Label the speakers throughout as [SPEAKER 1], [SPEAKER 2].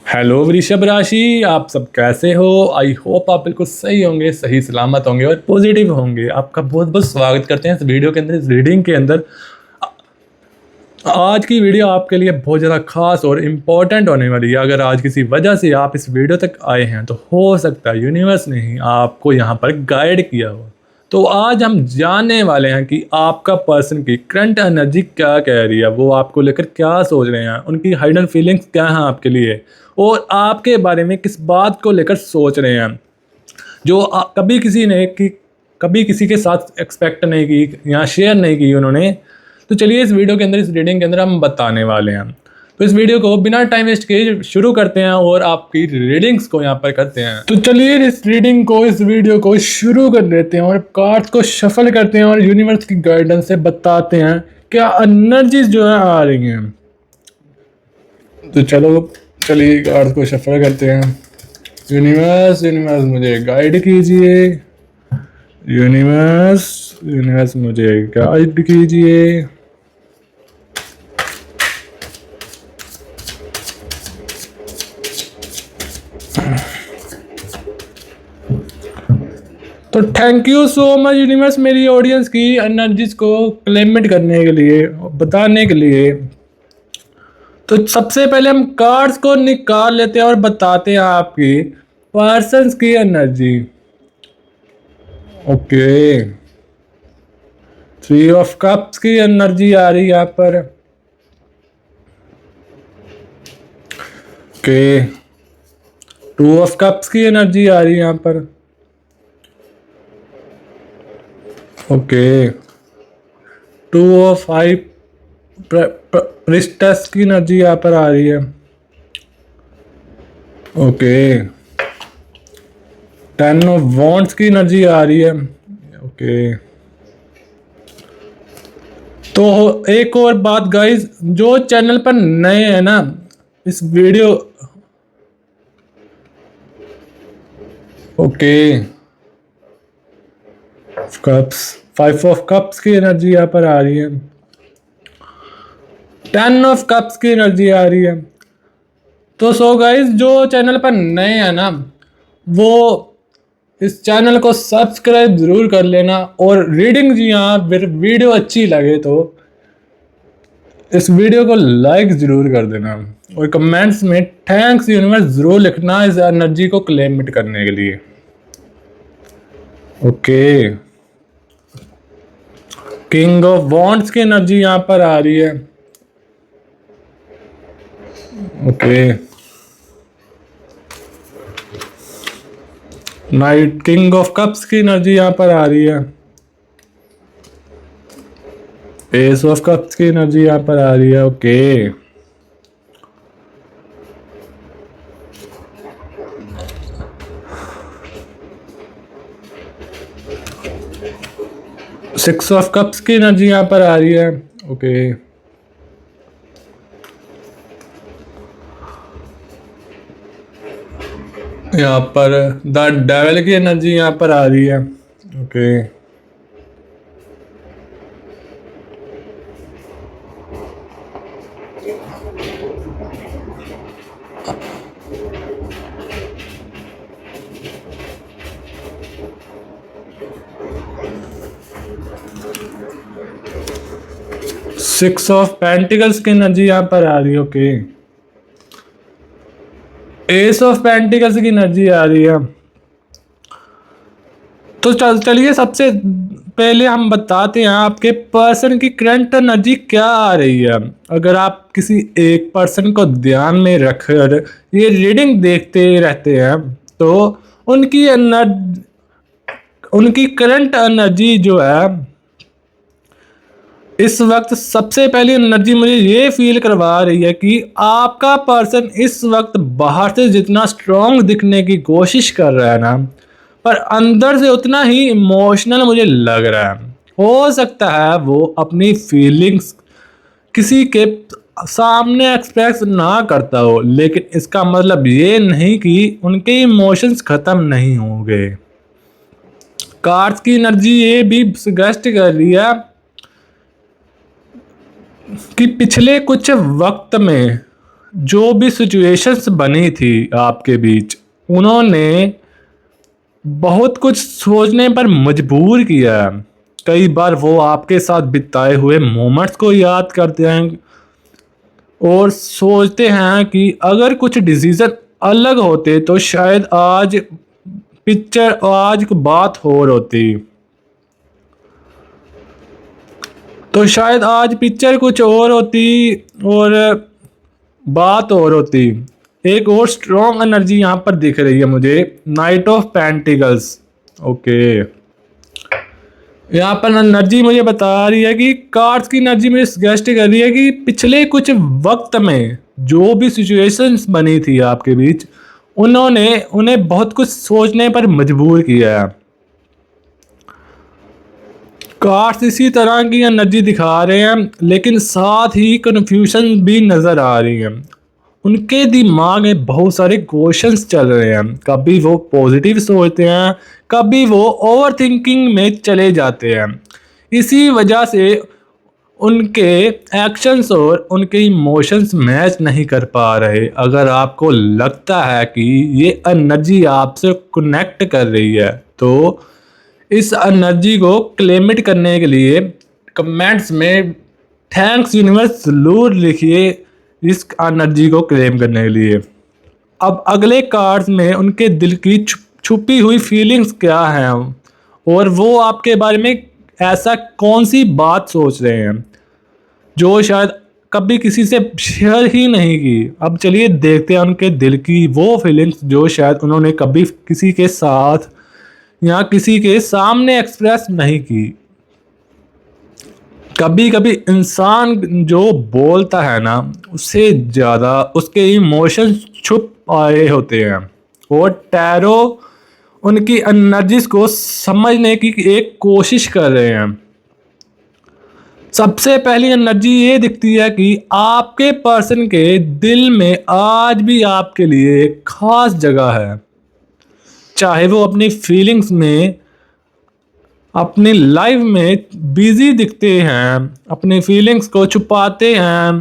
[SPEAKER 1] Hello वृषभ राशि, आप सब कैसे हो? आई होप आप बिल्कुल सही होंगे, सही सलामत होंगे और पॉजिटिव होंगे। आपका बहुत बहुत स्वागत करते हैं इस वीडियो के अंदर, इस रीडिंग के अंदर। आज की वीडियो आपके लिए बहुत ज़्यादा खास और इम्पोर्टेंट होने वाली है। अगर आज किसी वजह से आप इस वीडियो तक आए हैं तो हो सकता है यूनिवर्स ने ही आपको यहाँ पर गाइड किया हो। तो आज हम जानने वाले हैं कि आपका पर्सन की करंट एनर्जी क्या कह रही है, वो आपको लेकर क्या सोच रहे हैं, उनकी हाइडन फीलिंग्स क्या हैं आपके लिए, और आपके बारे में किस बात को लेकर सोच रहे हैं जो कभी किसी के साथ एक्सपेक्ट नहीं की या शेयर नहीं की उन्होंने। तो चलिए इस वीडियो के अंदर, इस रीडिंग के अंदर हम बताने वाले हैं। तो इस वीडियो को बिना टाइम वेस्ट किए शुरू करते हैं और आपकी रीडिंग्स को यहाँ पर करते हैं। तो चलिए इस वीडियो को शुरू कर देते हैं और कार्ड्स को शफल करते हैं और यूनिवर्स की गाइडेंस से बताते हैं क्या एनर्जीज जो है आ रही हैं। तो चलिए कार्ड्स को शफल करते हैं। यूनिवर्स मुझे गाइड कीजिए। यूनिवर्स मुझे गाइड कीजिए। तो thank you so much universe, मेरी ऑडियंस की एनर्जीज को क्लेमिट करने के लिए, बताने के लिए। तो सबसे पहले हम कार्ड्स को निकाल लेते हैं और बताते हैं आपकी पर्सन्स की एनर्जी। ओके, 3 ऑफ कप्स की एनर्जी आ रही है यहाँ पर। ओके, 2 ऑफ कप्स की एनर्जी आ रही है यहाँ पर। ओके, 2 ऑफ 5 प्रिस्टेस की एनर्जी यहाँ पर आ रही है। ओके, 10 ऑफ वॉन्ड्स की एनर्जी आ रही है। ओके, तो एक और बात गाइस, जो चैनल पर नए हैं ना, इस video okay, cups, 5 of cups की एनर्जी यहाँ पर आ रही है। 10 ऑफ कप्स की एनर्जी आ रही है। तो सो गाइस, जो चैनल पर नए हैं ना, वो इस चैनल को सब्सक्राइब जरूर कर लेना। और रीडिंग जी हाँ, फिर वीडियो अच्छी लगे तो इस वीडियो को लाइक जरूर कर देना और कमेंट्स में थैंक्स यूनिवर्स जरूर लिखना इस एनर्जी को क्लेमिट करने के लिए। ओके, किंग ऑफ वॉन्ड्स की एनर्जी यहां पर आ रही है। Okay, night, king of cups की एनर्जी यहां पर आ रही है। एस ऑफ कप्स की एनर्जी यहां पर आ रही है। ओके, सिक्स ऑफ कप्स की एनर्जी यहां पर आ रही है। ओके, यहाँ पर द डेविल की एनर्जी यहाँ पर आ रही है। ओके, सिक्स ऑफ पेंटिकल्स की एनर्जी यहाँ पर आ रही है। ओके, एस ऑफ पेंटिकल्स की एनर्जी आ रही है। तो चलिए सबसे पहले हम बताते हैं आपके पर्सन की करंट एनर्जी क्या आ रही है। अगर आप किसी एक पर्सन को ध्यान में रखकर ये रीडिंग देखते रहते हैं तो उनकी करंट एनर्जी जो है इस वक्त, सबसे पहली एनर्जी मुझे ये फील करवा रही है कि आपका पर्सन इस वक्त बाहर से जितना स्ट्रॉन्ग दिखने की कोशिश कर रहा है ना, पर अंदर से उतना ही इमोशनल मुझे लग रहा है। हो सकता है वो अपनी फीलिंग्स किसी के सामने एक्सप्रेस ना करता हो, लेकिन इसका मतलब ये नहीं कि उनके इमोशंस खत्म नहीं होंगे। कार्ड्स की एनर्जी ये भी सजेस्ट कर रही है कि पिछले कुछ वक्त में जो भी सिचुएशंस बनी थी आपके बीच, उन्होंने बहुत कुछ सोचने पर मजबूर किया है। कई बार वो आपके साथ बिताए हुए मोमेंट्स को याद करते हैं और सोचते हैं कि अगर कुछ डिसीजन अलग होते तो शायद आज की बात और होती। तो शायद आज पिक्चर कुछ और होती और बात और होती। एक और स्ट्रॉन्ग एनर्जी यहाँ पर दिख रही है मुझे, नाइट ऑफ पेंटिकल्स। ओके, यहाँ पर एनर्जी मुझे बता रही है कि कार्ड्स की एनर्जी मुझे सजेस्ट कर रही है कि पिछले कुछ वक्त में जो भी सिचुएशंस बनी थी आपके बीच, उन्होंने उन्हें बहुत कुछ सोचने पर मजबूर किया है। कार्ड्स इसी तरह की एनर्जी दिखा रहे हैं, लेकिन साथ ही कन्फ्यूजन भी नज़र आ रही है। उनके दिमाग में बहुत सारे क्वेश्चंस चल रहे हैं। कभी वो पॉजिटिव सोचते हैं, कभी वो ओवर थिंकिंग में चले जाते हैं। इसी वजह से उनके एक्शंस और उनके इमोशंस मैच नहीं कर पा रहे। अगर आपको लगता है कि ये एनर्जी आपसे कनेक्ट कर रही है तो इस एनर्जी को क्लेमिट करने के लिए कमेंट्स में थैंक्स यूनिवर्स जरूर लिखिए इस एनर्जी को क्लेम करने के लिए। अब अगले कार्ड्स में उनके दिल की छुपी हुई फीलिंग्स क्या हैं और वो आपके बारे में ऐसा कौन सी बात सोच रहे हैं जो शायद कभी किसी से शेयर ही नहीं की। अब चलिए देखते हैं उनके दिल की वो फीलिंग्स जो शायद उन्होंने कभी किसी के साथ या किसी के सामने एक्सप्रेस नहीं की। कभी कभी इंसान जो बोलता है ना, उससे ज़्यादा उसके इमोशंस छुप आए होते हैं। और टैरो उनकी एनर्जीज को समझने की एक कोशिश कर रहे हैं। सबसे पहली एनर्जी ये दिखती है कि आपके पर्सन के दिल में आज भी आपके लिए एक खास जगह है। चाहे वो अपनी फीलिंग्स में, अपनी लाइफ में बिजी दिखते हैं, अपनी फीलिंग्स को छुपाते हैं,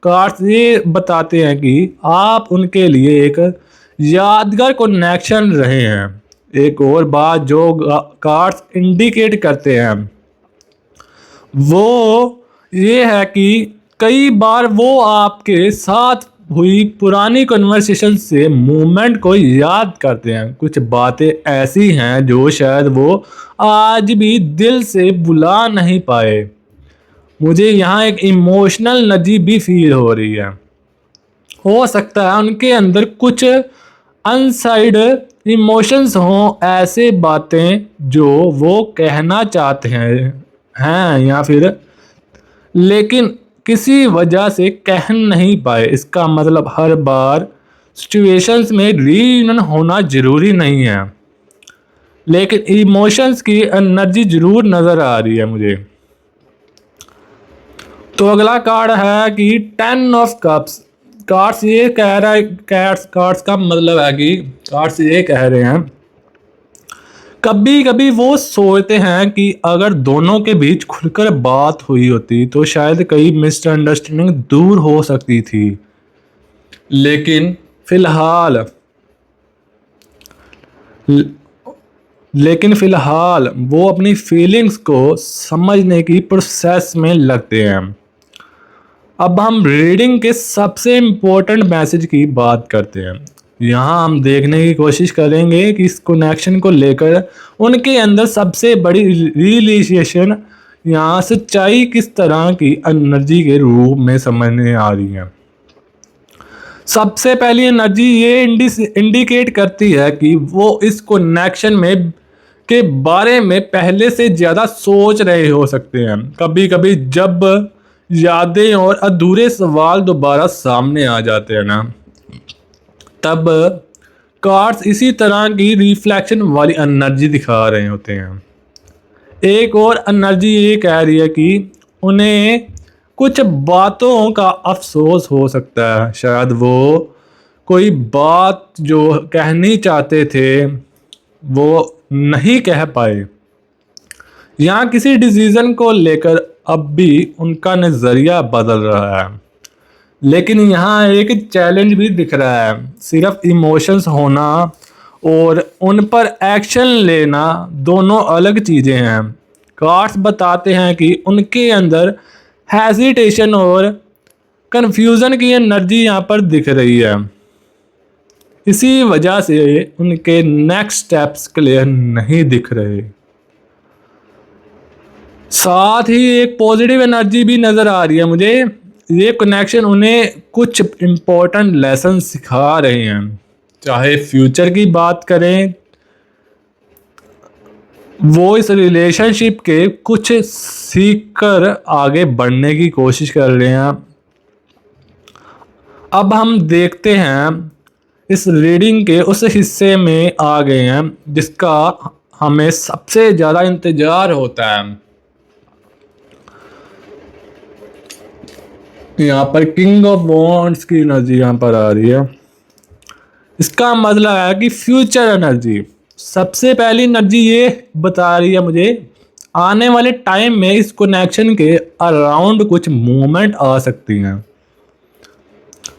[SPEAKER 1] कार्ड्स ये बताते हैं कि आप उनके लिए एक यादगार कनेक्शन रहे हैं। एक और बात जो कार्ड्स इंडिकेट करते हैं वो ये है कि कई बार वो आपके साथ हुई पुरानी कन्वर्सेशन से मोमेंट को याद करते हैं। कुछ बातें ऐसी हैं जो शायद वो आज भी दिल से भुला नहीं पाए। मुझे यहाँ एक इमोशनल एनर्जी भी फील हो रही है। हो सकता है उनके अंदर कुछ अनसाइड इमोशंस हों, ऐसे बातें जो वो कहना चाहते हैं या फिर लेकिन किसी वजह से कह नहीं पाए। इसका मतलब हर बार सिचुएशंस में रीयूनियन होना ज़रूरी नहीं है, लेकिन इमोशंस की एनर्जी ज़रूर नज़र आ रही है मुझे। तो अगला कार्ड है कि 10 ऑफ कप्स। कार्ड्स ये कह रहा है, कार्ड्स का मतलब है कि कार्ड्स ये कह रहे हैं कभी कभी वो सोचते हैं कि अगर दोनों के बीच खुलकर बात हुई होती तो शायद कई मिसअंडरस्टैंडिंग दूर हो सकती थी। लेकिन फिलहाल वो अपनी फीलिंग्स को समझने की प्रोसेस में लगते हैं। अब हम रीडिंग के सबसे इम्पोर्टेंट मैसेज की बात करते हैं। यहाँ हम देखने की कोशिश करेंगे कि इस कनेक्शन को लेकर उनके अंदर सबसे बड़ी रियलाइजेशन यहाँ सच्चाई किस तरह की एनर्जी के रूप में समझने आ रही है। सबसे पहली एनर्जी ये इंडिकेट करती है कि वो इस कनेक्शन में के बारे में पहले से ज़्यादा सोच रहे हो सकते हैं। कभी कभी जब यादें और अधूरे सवाल दोबारा सामने आ जाते हैं ना, तब कार्ड्स इसी तरह की रिफ्लेक्शन वाली एनर्जी दिखा रहे होते हैं। एक और एनर्जी ये कह रही है कि उन्हें कुछ बातों का अफसोस हो सकता है। शायद वो कोई बात जो कहनी चाहते थे वो नहीं कह पाए, या किसी डिसीजन को लेकर अब भी उनका नज़रिया बदल रहा है। लेकिन यहाँ एक चैलेंज भी दिख रहा है। सिर्फ इमोशंस होना और उन पर एक्शन लेना दोनों अलग चीज़ें हैं। कार्ड्स बताते हैं कि उनके अंदर हेजिटेशन और कन्फ्यूज़न की एनर्जी यहाँ पर दिख रही है। इसी वजह से उनके नेक्स्ट स्टेप्स क्लियर नहीं दिख रहे। साथ ही एक पॉजिटिव एनर्जी भी नज़र आ रही है मुझे। ये कनेक्शन उन्हें कुछ इम्पोर्टेंट लेसन सिखा रहे हैं। चाहे फ्यूचर की बात करें, वो इस रिलेशनशिप के कुछ सीख कर आगे बढ़ने की कोशिश कर रहे हैं। अब हम देखते हैं, इस रीडिंग के उस हिस्से में आ गए हैं जिसका हमें सबसे ज़्यादा इंतज़ार होता है। यहाँ पर किंग ऑफ वॉन्ड्स की एनर्जी यहाँ पर आ रही है। इसका मतलब है कि फ्यूचर एनर्जी। सबसे पहली एनर्जी ये बता रही है मुझे, आने वाले टाइम में इस कनेक्शन के अराउंड कुछ मूवमेंट आ सकती हैं।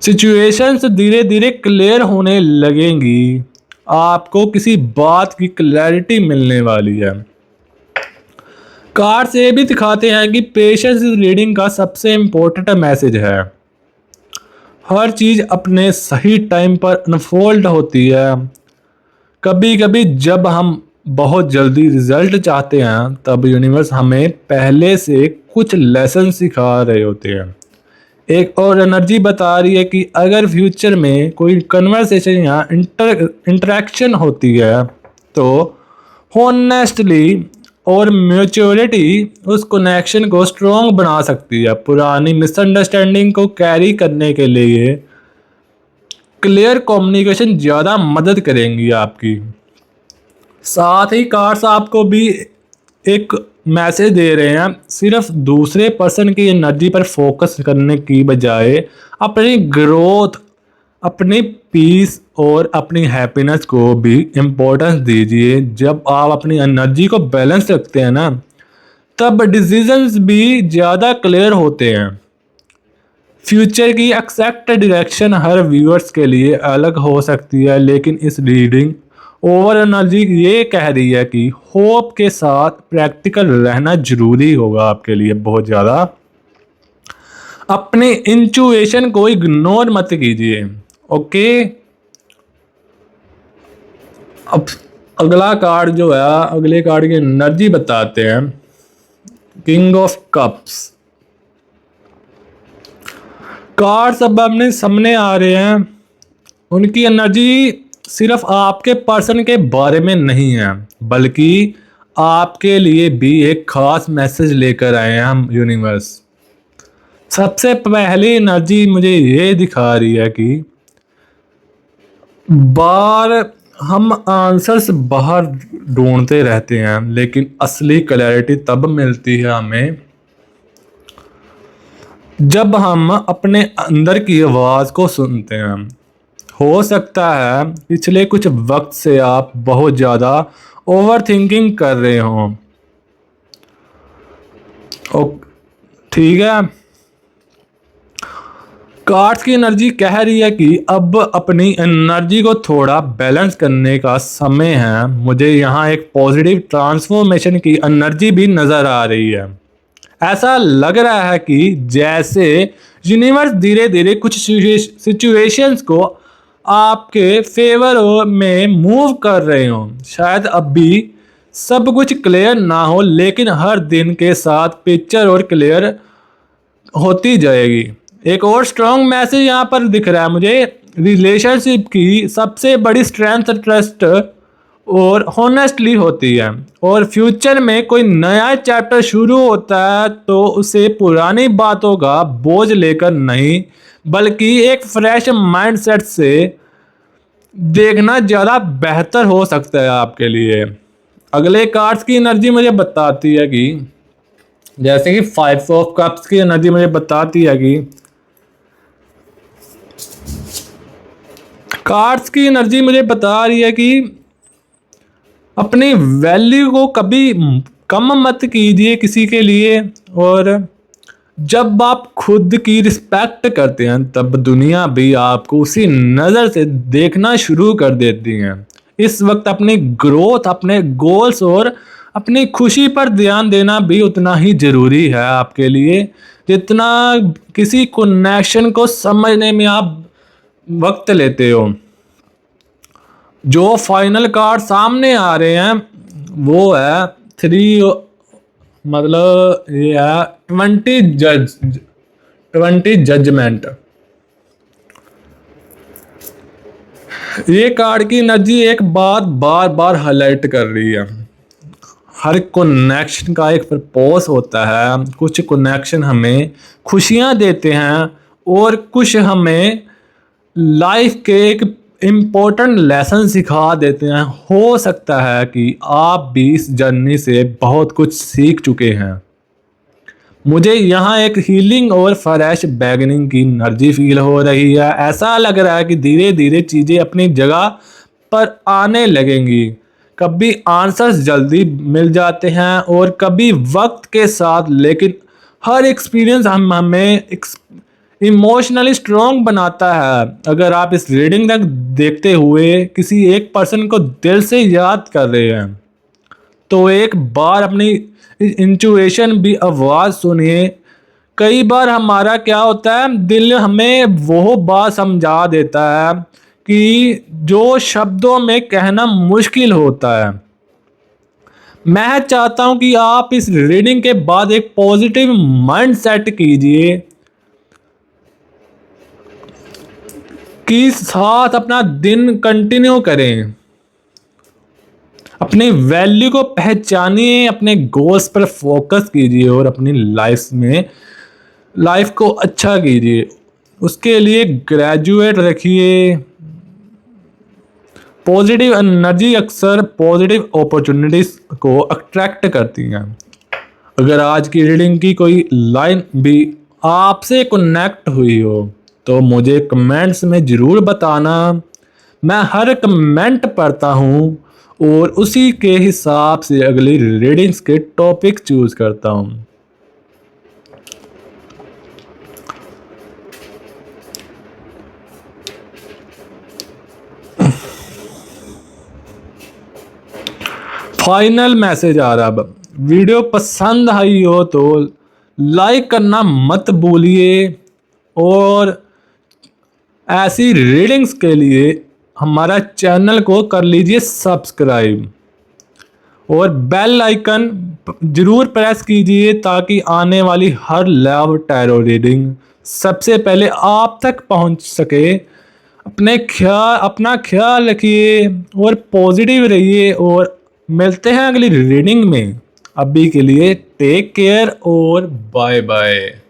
[SPEAKER 1] सिचुएशंस धीरे धीरे क्लियर होने लगेंगी। आपको किसी बात की क्लैरिटी मिलने वाली है। कार्ड्स ये भी दिखाते हैं कि पेशेंस इस रीडिंग का सबसे इम्पोर्टेंट मैसेज है। हर चीज़ अपने सही टाइम पर अनफोल्ड होती है। कभी कभी जब हम बहुत जल्दी रिजल्ट चाहते हैं, तब यूनिवर्स हमें पहले से कुछ लेसन सिखा रहे होते हैं। एक और एनर्जी बता रही है कि अगर फ्यूचर में कोई कन्वर्सेशन या इंटरेक्शन होती है, तो हॉनेस्टली और मैच्योरिटी उस कनेक्शन को स्ट्रॉन्ग बना सकती है। पुरानी मिसअंडरस्टैंडिंग को कैरी करने के लिए क्लियर कम्युनिकेशन ज़्यादा मदद करेंगी आपकी। साथ ही कार्ड्स आपको भी एक मैसेज दे रहे हैं, सिर्फ दूसरे पर्सन की एनर्जी पर फोकस करने की बजाय अपनी ग्रोथ, अपनी पीस और अपनी हैप्पीनेस को भी इम्पोर्टेंस दीजिए। जब आप अपनी एनर्जी को बैलेंस रखते हैं ना, तब डिसीजंस भी ज़्यादा क्लियर होते हैं। फ्यूचर की एक्सैक्ट डायरेक्शन हर व्यूअर्स के लिए अलग हो सकती है, लेकिन इस रीडिंग ओवर एनर्जी ये कह रही है कि होप के साथ प्रैक्टिकल रहना जरूरी होगा आपके लिए बहुत ज़्यादा। अपने इंट्यूशन को इग्नोर मत कीजिए, ओके। अब अगला कार्ड जो है, अगले कार्ड की एनर्जी बताते हैं, किंग ऑफ कप्स। कार्ड्स अब अपने सामने आ रहे हैं। उनकी एनर्जी सिर्फ आपके पर्सन के बारे में नहीं है, बल्कि आपके लिए भी एक खास मैसेज लेकर आए हैं हम यूनिवर्स। सबसे पहली एनर्जी मुझे ये दिखा रही है कि बार हम आंसर्स बाहर ढूंढते रहते हैं, लेकिन असली क्लैरिटी तब मिलती है हमें जब हम अपने अंदर की आवाज़ को सुनते हैं। हो सकता है पिछले कुछ वक्त से आप बहुत ज़्यादा ओवर थिंकिंग कर रहे हों। ठीक है, कार्ड्स की एनर्जी कह रही है कि अब अपनी एनर्जी को थोड़ा बैलेंस करने का समय है। मुझे यहाँ एक पॉजिटिव ट्रांसफॉर्मेशन की एनर्जी भी नज़र आ रही है। ऐसा लग रहा है कि जैसे यूनिवर्स धीरे धीरे कुछ सिचुएशंस को आपके फेवर में मूव कर रहे हो। शायद अभी सब कुछ क्लियर ना हो, लेकिन हर दिन के साथ पिक्चर और क्लियर होती जाएगी। एक और स्ट्रॉन्ग मैसेज यहाँ पर दिख रहा है मुझे। रिलेशनशिप की सबसे बड़ी स्ट्रेंथ ट्रस्ट और हॉनेस्टली होती है, और फ्यूचर में कोई नया चैप्टर शुरू होता है तो उसे पुरानी बातों का बोझ लेकर नहीं, बल्कि एक फ्रेश माइंडसेट से देखना ज़्यादा बेहतर हो सकता है आपके लिए। अगले कार्ड्स की एनर्जी मुझे बताती है कि जैसे कि 5 ऑफ कप्स की एनर्जी मुझे बताती है कि कार्ड्स की एनर्जी मुझे बता रही है कि अपनी वैल्यू को कभी कम मत कीजिए किसी के लिए, और जब आप खुद की रिस्पेक्ट करते हैं तब दुनिया भी आपको उसी नज़र से देखना शुरू कर देती है। इस वक्त अपनी ग्रोथ, अपने गोल्स और अपनी खुशी पर ध्यान देना भी उतना ही ज़रूरी है आपके लिए, जितना किसी कनेक्शन को समझने में आप वक्त लेते हो। जो फाइनल कार्ड सामने आ रहे हैं वो है 3, मतलब ये है 20 जजमेंट। ये कार्ड की एनर्जी एक बात बार बार हाईलाइट कर रही है। हर कनेक्शन का एक पर्पस होता है। कुछ कनेक्शन हमें खुशियां देते हैं और कुछ हमें लाइफ के एक इम्पोर्टेंट लेसन सिखा देते हैं। हो सकता है कि आप भी इस जर्नी से बहुत कुछ सीख चुके हैं। मुझे यहाँ एक हीलिंग और फ्रेश बैगनिंग की एनर्जी फील हो रही है। ऐसा लग रहा है कि धीरे धीरे चीज़ें अपनी जगह पर आने लगेंगी। कभी आंसर्स जल्दी मिल जाते हैं और कभी वक्त के साथ, लेकिन हर एक्सपीरियंस हमें इमोशनली स्ट्रॉन्ग बनाता है। अगर आप इस रीडिंग तक देखते हुए किसी एक पर्सन को दिल से याद कर रहे हैं तो एक बार अपनी इंट्यूशन भी आवाज़ सुनिए। कई बार हमारा क्या होता है, दिल हमें वो बात समझा देता है कि जो शब्दों में कहना मुश्किल होता है। मैं चाहता हूं कि आप इस रीडिंग के बाद एक पॉजिटिव माइंड सेट कीजिए कि साथ अपना दिन कंटिन्यू करें। अपनी वैल्यू को पहचानिए, अपने गोल्स पर फोकस कीजिए और अपनी लाइफ को अच्छा कीजिए। उसके लिए ग्रेजुएट रखिए। पॉजिटिव एनर्जी अक्सर पॉजिटिव अपॉर्चुनिटीज को अट्रैक्ट करती हैं। अगर आज की रीडिंग की कोई लाइन भी आपसे कनेक्ट हुई हो तो मुझे कमेंट्स में ज़रूर बताना। मैं हर कमेंट पढ़ता हूँ और उसी के हिसाब से अगली रीडिंग्स के टॉपिक चूज करता हूँ। फाइनल मैसेज आ रहा। अब वीडियो पसंद आई हो तो लाइक करना मत भूलिए और ऐसी रीडिंग्स के लिए हमारा चैनल को कर लीजिए सब्सक्राइब और बेल आइकन जरूर प्रेस कीजिए ताकि आने वाली हर लव टैरो रीडिंग सबसे पहले आप तक पहुंच सके। अपना ख्याल रखिए और पॉजिटिव रहिए और मिलते हैं अगली रीडिंग में। अभी के लिए टेक केयर और बाय बाय।